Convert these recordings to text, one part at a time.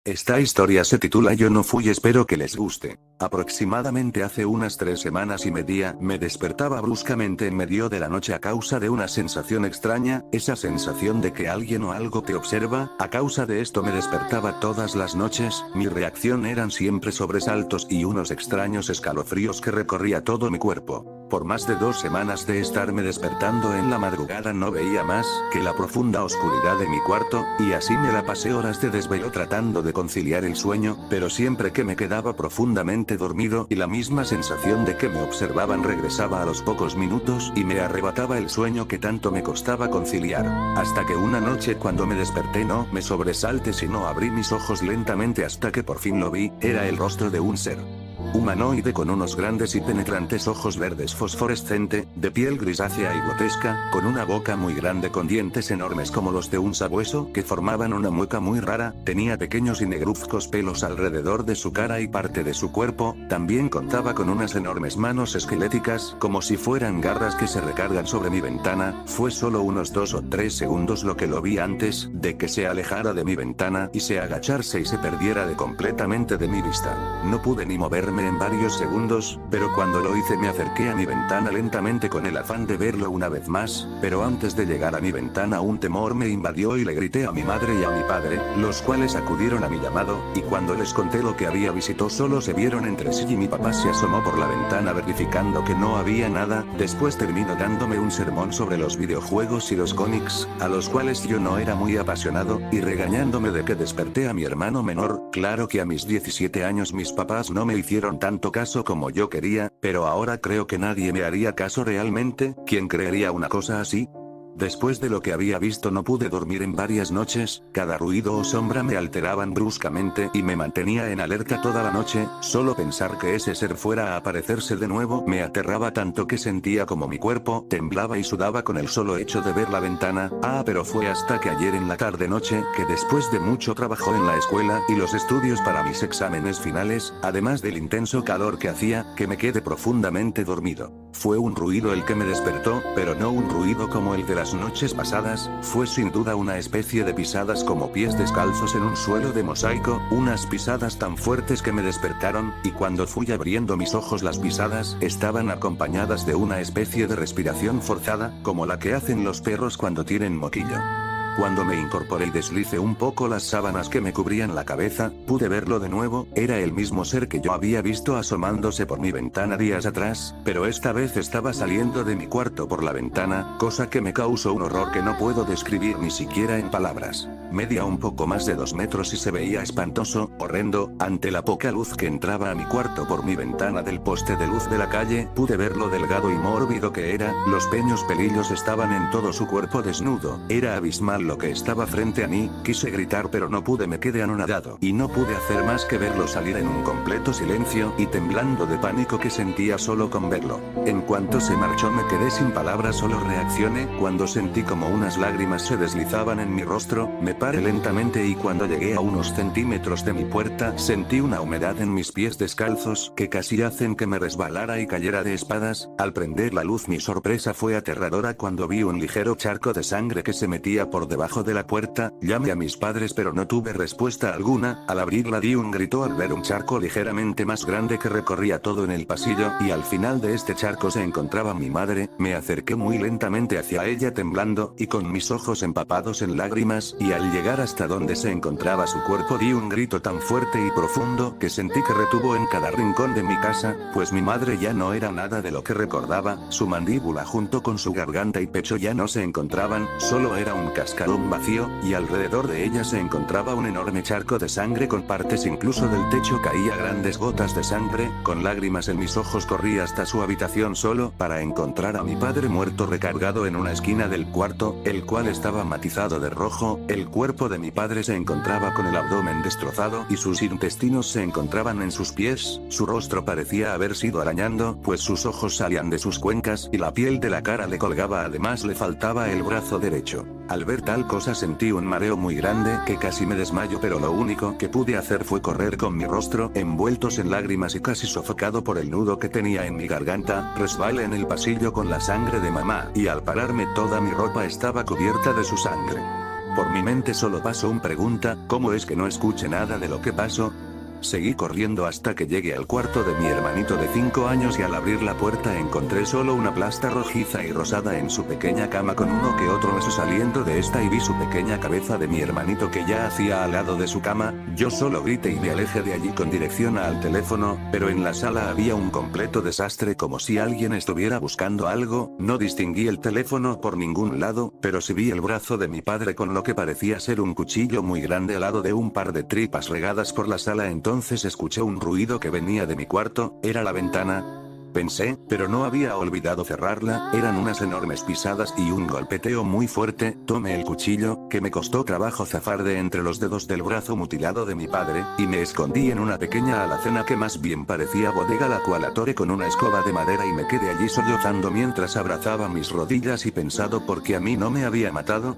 Esta historia se titula Yo no fui, espero que les guste. Aproximadamente hace unas 3 semanas y media, me despertaba bruscamente en medio de la noche a causa de una sensación extraña, esa sensación de que alguien o algo te observa. A causa de esto me despertaba todas las noches, mi reacción eran siempre sobresaltos y unos extraños escalofríos que recorría todo mi cuerpo. Por más de 2 semanas de estarme despertando en la madrugada no veía más que la profunda oscuridad de mi cuarto, y así me la pasé horas de desvelo tratando de conciliar el sueño, pero siempre que me quedaba profundamente dormido y la misma sensación de que me observaban regresaba a los pocos minutos y me arrebataba el sueño que tanto me costaba conciliar. Hasta que una noche cuando me desperté no me sobresalté sino abrí mis ojos lentamente hasta que por fin lo vi, era el rostro de un ser humanoide con unos grandes y penetrantes ojos verdes fosforescente, de piel grisácea y grotesca, con una boca muy grande con dientes enormes como los de un sabueso que formaban una mueca muy rara, tenía pequeños y negruzcos pelos alrededor de su cara y parte de su cuerpo, también contaba con unas enormes manos esqueléticas como si fueran garras que se recargan sobre mi ventana. Fue solo unos 2 o 3 segundos lo que lo vi antes de que se alejara de mi ventana y se agacharse y se perdiera completamente de mi vista. No pude ni moverme en varios segundos, pero cuando lo hice me acerqué a mi ventana lentamente con el afán de verlo una vez más, pero antes de llegar a mi ventana un temor me invadió y le grité a mi madre y a mi padre, los cuales acudieron a mi llamado, y cuando les conté lo que había visto solo se vieron entre sí y mi papá se asomó por la ventana verificando que no había nada. Después terminó dándome un sermón sobre los videojuegos y los cómics, a los cuales yo no era muy apasionado, y regañándome de que desperté a mi hermano menor. Claro que a mis 17 años mis papás no me hicieron tanto caso como yo quería, pero ahora creo que nadie me haría caso realmente. ¿Quién creería una cosa así? Después de lo que había visto no pude dormir en varias noches, cada ruido o sombra me alteraban bruscamente y me mantenía en alerta toda la noche. Solo pensar que ese ser fuera a aparecerse de nuevo me aterraba tanto que sentía como mi cuerpo temblaba y sudaba con el solo hecho de ver la ventana. Pero fue hasta que ayer en la tarde-noche, que después de mucho trabajo en la escuela y los estudios para mis exámenes finales, además del intenso calor que hacía, que me quedé profundamente dormido. Fue un ruido el que me despertó, pero no un ruido como el de las noches pasadas, fue sin duda una especie de pisadas como pies descalzos en un suelo de mosaico, unas pisadas tan fuertes que me despertaron, y cuando fui abriendo mis ojos las pisadas estaban acompañadas de una especie de respiración forzada, como la que hacen los perros cuando tienen moquillo. Cuando me incorporé y deslicé un poco las sábanas que me cubrían la cabeza, pude verlo de nuevo. Era el mismo ser que yo había visto asomándose por mi ventana días atrás, pero esta vez estaba saliendo de mi cuarto por la ventana, cosa que me causó un horror que no puedo describir ni siquiera en palabras. Medía un poco más de 2 metros y se veía espantoso, horrendo. Ante la poca luz que entraba a mi cuarto por mi ventana del poste de luz de la calle, pude ver lo delgado y mórbido que era. Los pequeños pelillos estaban en todo su cuerpo desnudo. Era abismal lo que estaba frente a mí. Quise gritar pero no pude, me quedé anonadado y no pude hacer más que verlo salir en un completo silencio y temblando de pánico que sentía solo con verlo. En cuanto se marchó me quedé sin palabras, solo reaccioné cuando sentí como unas lágrimas se deslizaban en mi rostro. Me paré lentamente y cuando llegué a unos centímetros de mi puerta sentí una humedad en mis pies descalzos que casi hacen que me resbalara y cayera de espadas. Al prender la luz mi sorpresa fue aterradora cuando vi un ligero charco de sangre que se metía por debajo de la puerta. Llamé a mis padres pero no tuve respuesta alguna. Al abrirla di un grito al ver un charco ligeramente más grande que recorría todo en el pasillo, y al final de este charco se encontraba mi madre. Me acerqué muy lentamente hacia ella temblando y con mis ojos empapados en lágrimas, y al llegar hasta donde se encontraba su cuerpo di un grito tan fuerte y profundo que sentí que retuvo en cada rincón de mi casa, pues mi madre ya no era nada de lo que recordaba. Su mandíbula junto con su garganta y pecho ya no se encontraban, solo era un cascarón vacío, y alrededor de ella se encontraba un enorme charco de sangre con partes incluso del techo caía grandes gotas de sangre. Con lágrimas en mis ojos corrí hasta su habitación solo para encontrar a mi padre muerto recargado en una esquina del cuarto, el cual estaba matizado de rojo. El cuerpo de mi padre se encontraba con el abdomen destrozado y sus intestinos se encontraban en sus pies. Su rostro parecía haber sido arañando, pues sus ojos salían de sus cuencas y la piel de la cara le colgaba, además le faltaba el brazo derecho. Al ver tal cosa sentí un mareo muy grande que casi me desmayo, pero lo único que pude hacer fue correr con mi rostro envueltos en lágrimas y casi sofocado por el nudo que tenía en mi garganta. Resbalé en el pasillo con la sangre de mamá, y al pararme toda mi ropa estaba cubierta de su sangre. Por mi mente solo pasó un pregunta, ¿cómo es que no escuché nada de lo que pasó? Seguí corriendo hasta que llegué al cuarto de mi hermanito de 5 años y al abrir la puerta encontré solo una plasta rojiza y rosada en su pequeña cama con uno que otro beso saliendo de esta y vi su pequeña cabeza de mi hermanito que ya hacía al lado de su cama. Yo solo grité y me alejé de allí con dirección al teléfono, pero en la sala había un completo desastre como si alguien estuviera buscando algo. No distinguí el teléfono por ningún lado, pero sí vi el brazo de mi padre con lo que parecía ser un cuchillo muy grande al lado de un par de tripas regadas por la sala. Entonces escuché un ruido que venía de mi cuarto, era la ventana. Pensé, pero no había olvidado cerrarla, eran unas enormes pisadas y un golpeteo muy fuerte. Tomé el cuchillo, que me costó trabajo zafar de entre los dedos del brazo mutilado de mi padre, y me escondí en una pequeña alacena que más bien parecía bodega, la cual atoré con una escoba de madera y me quedé allí sollozando mientras abrazaba mis rodillas y pensado por qué a mí no me había matado.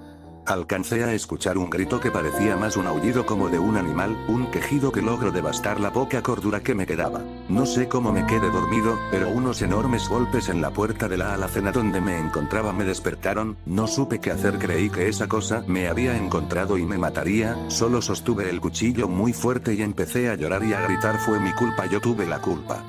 Alcancé a escuchar un grito que parecía más un aullido como de un animal, un quejido que logró devastar la poca cordura que me quedaba. No sé cómo me quedé dormido, pero unos enormes golpes en la puerta de la alacena donde me encontraba me despertaron. No supe qué hacer, creí que esa cosa me había encontrado y me mataría. Solo sostuve el cuchillo muy fuerte y empecé a llorar y a gritar: fue mi culpa, yo tuve la culpa.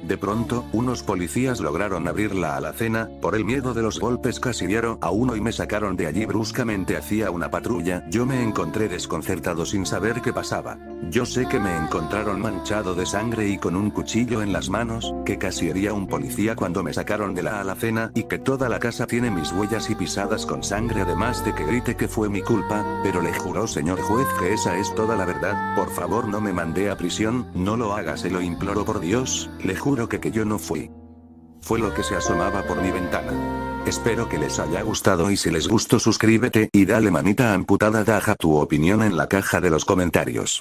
De pronto, unos policías lograron abrir la alacena, por el miedo de los golpes casi vieron a uno y me sacaron de allí bruscamente hacia una patrulla. Yo me encontré desconcertado sin saber qué pasaba. Yo sé que me encontraron manchado de sangre y con un cuchillo en las manos, que casi hería a un policía cuando me sacaron de la alacena, y que toda la casa tiene mis huellas y pisadas con sangre, además de que grité que fue mi culpa, pero le juró, señor juez, que esa es toda la verdad. Por favor, no me mande a prisión, no lo haga, se lo imploro por Dios, le juro que yo no fui. Fue lo que se asomaba por mi ventana. Espero que les haya gustado y si les gustó suscríbete y dale manita amputada, deja tu opinión en la caja de los comentarios.